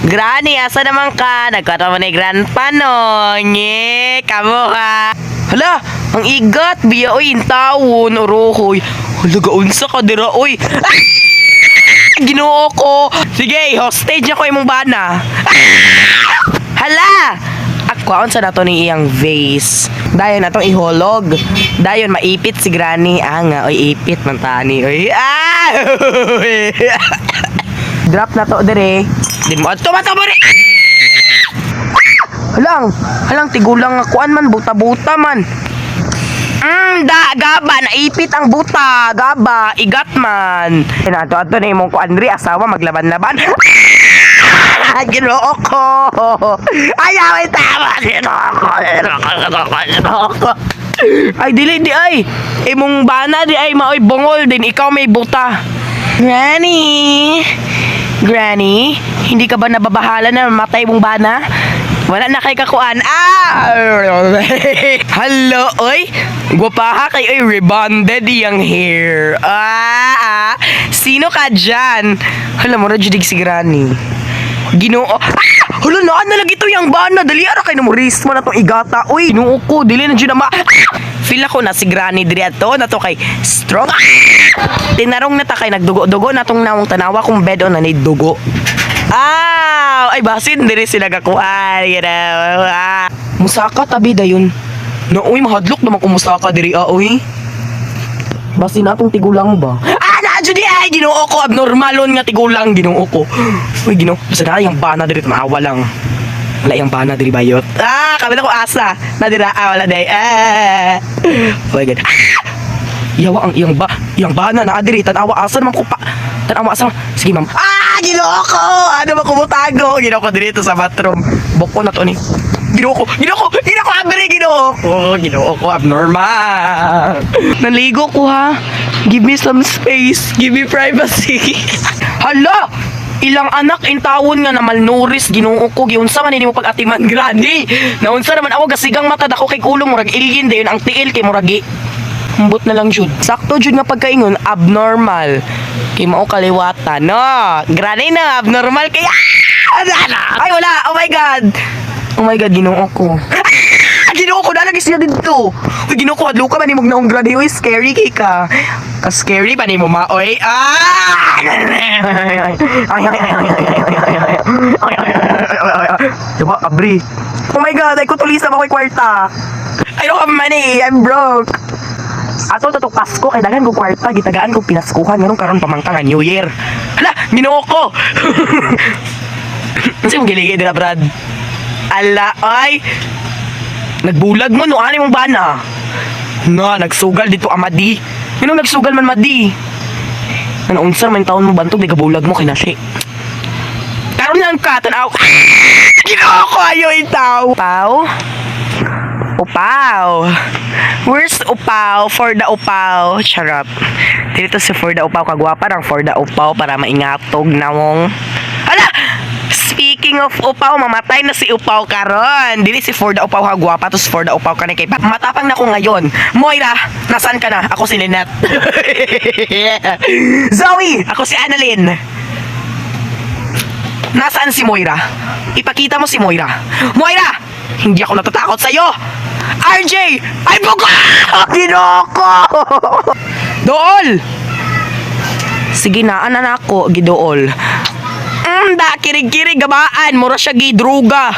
Granny, asa naman ka? Nagkatawa ni Grandpa no. Nye, kamo ka. Hala, ang igat. Biya oy, intawon, uruhoy. Hala, gaunsa ka dira oy. Ginoo ko. Sige, hostage ako imong bana. Hala! Akwaon sa nato ni iyang vase. Dayon natong iholog. Dayon maipit si Granny. Nga, oy ipit man tani. Oy. Drop na to dire. Di mo ato mo rin. Halang tigulang nga kuan man buta-buta man. Gaba naipit ang buta. Gaba igat man. Ato na imong kuan ri asawa maglaban-laban. Ginoo ko. Ayaw tama. Ginoo ko. Ay dili di ay. Imong bana di ay maoy bungol din ikaw may buta. Granny, hindi ka ba nababahala na matay mong bana? Wala na kay kakuan. Hello, oy. Guwapaha kay oy rebonded yang hair. Sino ka dyan? Hala mo rajudig si Granny. Ginoo. Hala na lagi to yang bana. Dali ara kay namuris mo na tong igata. Uy, ginoo ko dili na dyan na feel ako na si Granny diri ato na to kay strong. Tinarong na ta kay nagdugo-dugo na tong nawong tanawa kung bed on na ni dugo. Ay basin diri sila gakuan. Musaka tabi dayon. No, uy mahadlok naman kung musaka diri oy. Basin atong tigulang ba? Judi ay ginoo ko abnormalon nga tigulang ginoo ko. Uy ginoo, basta na yung bana diri maawa lang. Wala yung bana diri bayot. Kami na ko asa. Nadira wala day. Oh my god. Yawa ang iyang bana na diri tanawa asa naman ko pa. Tanawa asa. Sige ma'am. Ginoo ko. Ano ba kumutago? Ginoo ko diri to sa bathroom. Boko na to ni. Ginoo ko abri ginoo ko abnormal. Naligo ko ha. Give me some space. Give me privacy. Hala! Ilang anak intawon nga na malnourished ginoo ko giunsa man nimo pag-atiman Granny. Naunsa naman ako gasigang mata dako kay kulong murag ilgin dayon ang tiil kay muragi. Humbot na lang jud. Sakto jud nga pagkaingon abnormal. Kay mao kaliwatan no. Granny na abnormal kay ay wala. Oh my god ginoo ko. Ginoo ko na lagi siya dito. Uy ginoo ko adlo ka man imong naong Granny oy scary kay ka. Scary pa nimo maoy. Diba abri. Oh my god ay kutulisa ba ko'y kwarta. I don't have money. I'm broke. Ato to Pasko kay daghan ko kwarta gitagaan ko pinaskuhan nganong karon pamangka nga New Year. Hala ginoo ko. Unsa imong giligid dira Brad? Ala ay nagbulag mo no ani mong bana. Nagsugal dito amadi. Nganong nagsugal man madi? Ano unsa man taon mo bantog di kabulag mo kay nasi. Karon lang ka tanaw. Ginoo ko ayo itaw. Upaw. Where's upaw? For the upaw. Charap. Dito si for the upaw kagwapa rang for the upaw para maingatog nawong. Hala! Speaking of upaw, mamatay na si upaw karon. Dili si for the upaw kagwapa tos for the upaw kanay kay matapang na ko ngayon. Moira, nasaan ka na? Ako si Lynette. Zoe, ako si Annalyn. Nasaan si Moira? Ipakita mo si Moira. Moira! Hindi ako natatakot sa'yo! RJ! Ay buka! Ginoko! Dool! Sige na, anan ako, gidool. Kirig-kirig gabaan, mura siya gidruga.